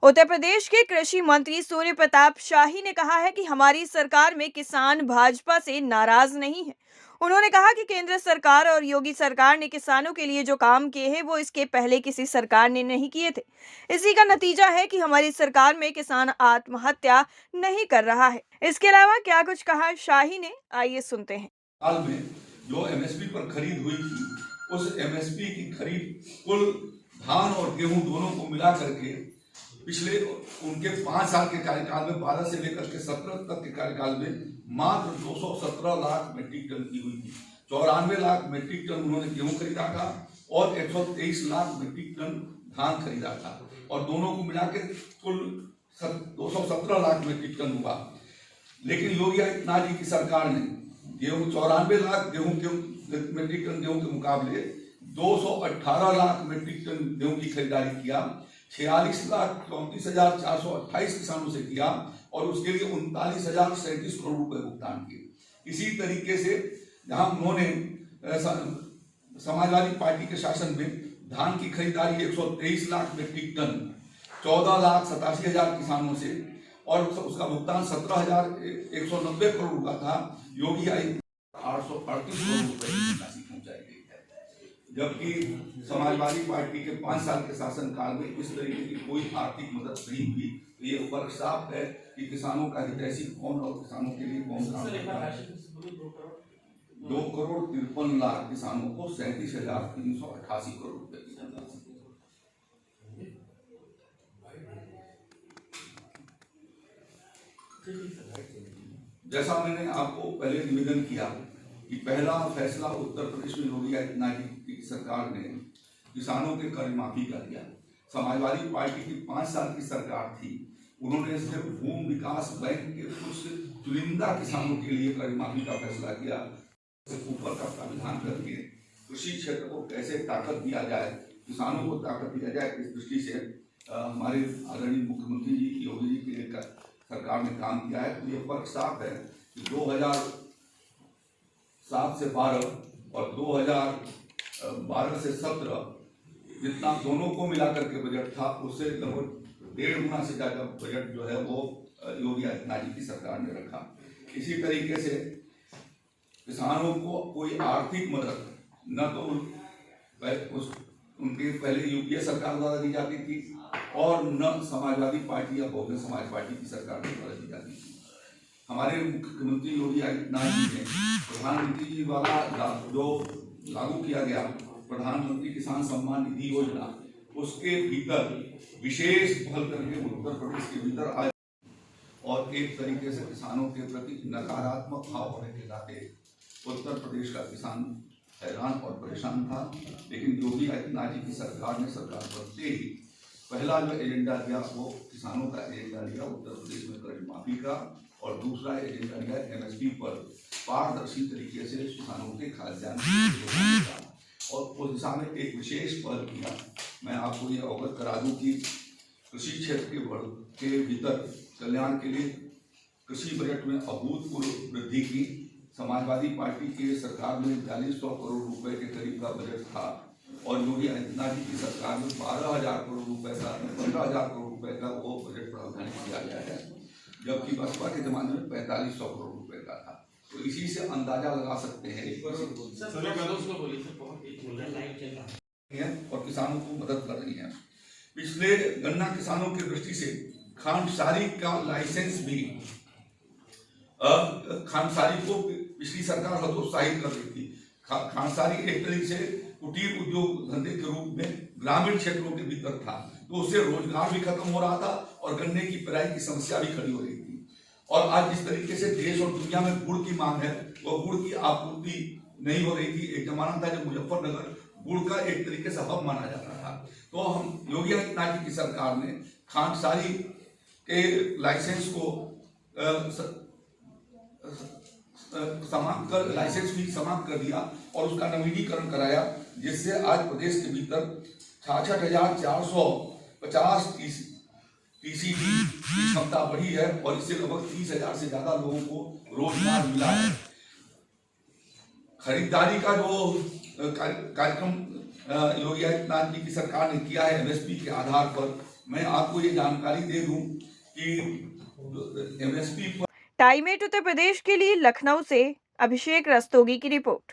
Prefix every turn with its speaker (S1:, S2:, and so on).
S1: उत्तर प्रदेश के कृषि मंत्री सूर्य प्रताप शाही ने कहा है कि हमारी सरकार में किसान भाजपा से नाराज नहीं है। उन्होंने कहा कि केंद्र सरकार और योगी सरकार ने किसानों के लिए जो काम किए हैं वो इसके पहले किसी सरकार ने नहीं किए थे। इसी का नतीजा है कि हमारी सरकार में किसान आत्महत्या नहीं कर रहा है। इसके अलावा क्या कुछ कहा शाही ने, आइए सुनते हैं।
S2: साल में जो एमएसपी पर खरीद हुई थी, उस एमएसपी की खरीद कुल धान और गेहूं दोनों को मिला करके पिछले उनके 5 साल के कार्यकाल में 12 से लेकर के 17 तक के कार्यकाल में मात्र 217 लाख मीट्रिक टन की हुई थी। 94 लाख मीट्रिक टन उन्होंने गेहूं खरीदा था और 123 लाख मीट्रिक टन धान खरीदा था और दोनों को मिलाकर कुल 217 लाख मीट्रिक टन हुआ। लेकिन योगी आदित्यनाथ जी की सरकार ने गेहूं 94 लाख मीट्रिक टन गेहूं के मुकाबले 218 लाख मीट्रिक टन गेहूं की खरीदारी किया, 46,34,428 किसानों से किया और उसके लिए 39,037 करोड़ रुपए भुगतान किए। इसी तरीके से जहां उन्होंने समाजवादी पार्टी के शासन में धान की खरीदारी 123 लाख मीट्रिक टन 14,87,000 किसानों से और उसका भुगतान 17,190 करोड़ का था। योगी आदित्यनाथ 838 करोड़ रुपए की राशि पहुंचाई गई है, जबकि समाजवादी पार्टी के 5 साल के शासनकाल में इस तरीके की कोई आर्थिक मदद नहीं हुई। तो ये ऊपर साफ है कि किसानों का हितैषी कौन और किसानों के लिए कौन काम करता है। 2,53,00,000 किसानों को 37,388 करोड़ रुपए की धनराशि। जैसा मैंने आपको पहले निवेदन किया कि पहला फैसला उत्तर प्रदेश में योगी आदित्यनाथ जी की सरकार ने किसानों के कर्ज माफी का लिया। समाजवादी पार्टी की 5 साल की सरकार थी, उन्होंने सिर्फ भूमि विकास बैंक के कुछ चुनिंदा किसानों के लिए कर्ज माफी का फैसला किया। ऊपर का प्रावधान करके कृषि क्षेत्र को कैसे ताकत दिया जाए, किसानों को ताकत दिया जाए, इस दृष्टि से हमारे आदरणीय मुख्यमंत्री जी योगी जी की सरकार ने काम किया है। तो ये फर्क साफ है कि 2007 से 12 और 2012 से 17 जितना दोनों को मिलाकर के बजट था, उससे लगभग 1.5 गुना से ज्यादा बजट जो है वो योगी आदित्यनाथ जी की सरकार ने रखा। इसी तरीके से किसानों को कोई आर्थिक मदद न तो उनके पहले यूपीए सरकार द्वारा दी जाती थी और न समाजवादी पार्टी या बहुजन समाज पार्टी की सरकार द्वारा दी जाती थी। हमारे मुख्यमंत्री योगी आदित्यनाथ जी ने प्रधानमंत्री जी द्वारा जो लागू किया गया प्रधानमंत्री किसान सम्मान निधि योजना, उसके भीतर विशेष पहल करके उत्तर प्रदेश के भीतर आए और एक तरीके से किसानों के प्रति नकारात्मक भाव होने के नाते उत्तर प्रदेश का किसान हैरान और परेशान था। लेकिन योगी आदित्यनाथ जी की सरकार ने सरकार बनते ही पहला जो एजेंडा लिया वो किसानों का एजेंडा लिया, उत्तर प्रदेश में कर्ज माफी का, और दूसरा एजेंडा लिया एमएसपी पर पारदर्शी तरीके से किसानों के खाद्यान्न का, और उस दिशा में एक विशेष पहल किया। मैं आपको ये अवगत करा दूं कि कृषि क्षेत्र के भीतर कल्याण के लिए कृषि बजट में अभूतपूर्व वृद्धि की। समाजवादी पार्टी की सरकार में 4200 करोड़ रुपए के करीब का बजट था और योगी आदित्यनाथ जी की सरकार में 12,000 करोड़ रुपए का 15,000 करोड़ रुपए का वो बजट प्रावधान किया गया है, जबकि बसपा के जमाने में 4500 करोड़ रुपए का था। तो इसी से अंदाजा लगा सकते हैं और किसानों को मदद कर रही है। पिछले गन्ना किसानों की दृष्टि से खांडसारी का लाइसेंस भी खांडसारी को पिछली सरकार हतोत्साहित कर रही थी। खांडसारी एक तरीके से कुटीर उद्योग धंधे के रूप में ग्रामीण क्षेत्रों के भीतर था, तो उससे रोजगार भी खत्म हो रहा था और गन्ने की पेराई की समस्या भी खड़ी हो रही थी। और आज जिस तरीके से देश और दुनिया में गुड़ की मांग है, वो गुड़ की आपूर्ति नहीं हो रही थी। एक जमाना था जब मुजफ्फरनगर गुड़ का एक तरीके से हब माना जाता था। तो हम योगी आदित्यनाथ जी की सरकार ने खांडसारी के लाइसेंस को समाप्त कर लाइसेंस भी समाप्त कर दिया और उसका नवीनीकरण कराया, जिससे आज प्रदेश के भीतर 66,450 टीसीबी की क्षमता बढ़ी है और इससे लगभग 30,000 से ज्यादा लोगों को रोजगार मिला है। खरीदारी का जो कार्यक्रम योगी आदित्यनाथ जी की सरकार ने किया है एमएसपी के आधार पर, मैं आपको ये जानकारी दे दूं कि एमएसपी
S1: टाइमेट उत्तर प्रदेश के लिए लखनऊ से अभिषेक रस्तोगी की रिपोर्ट।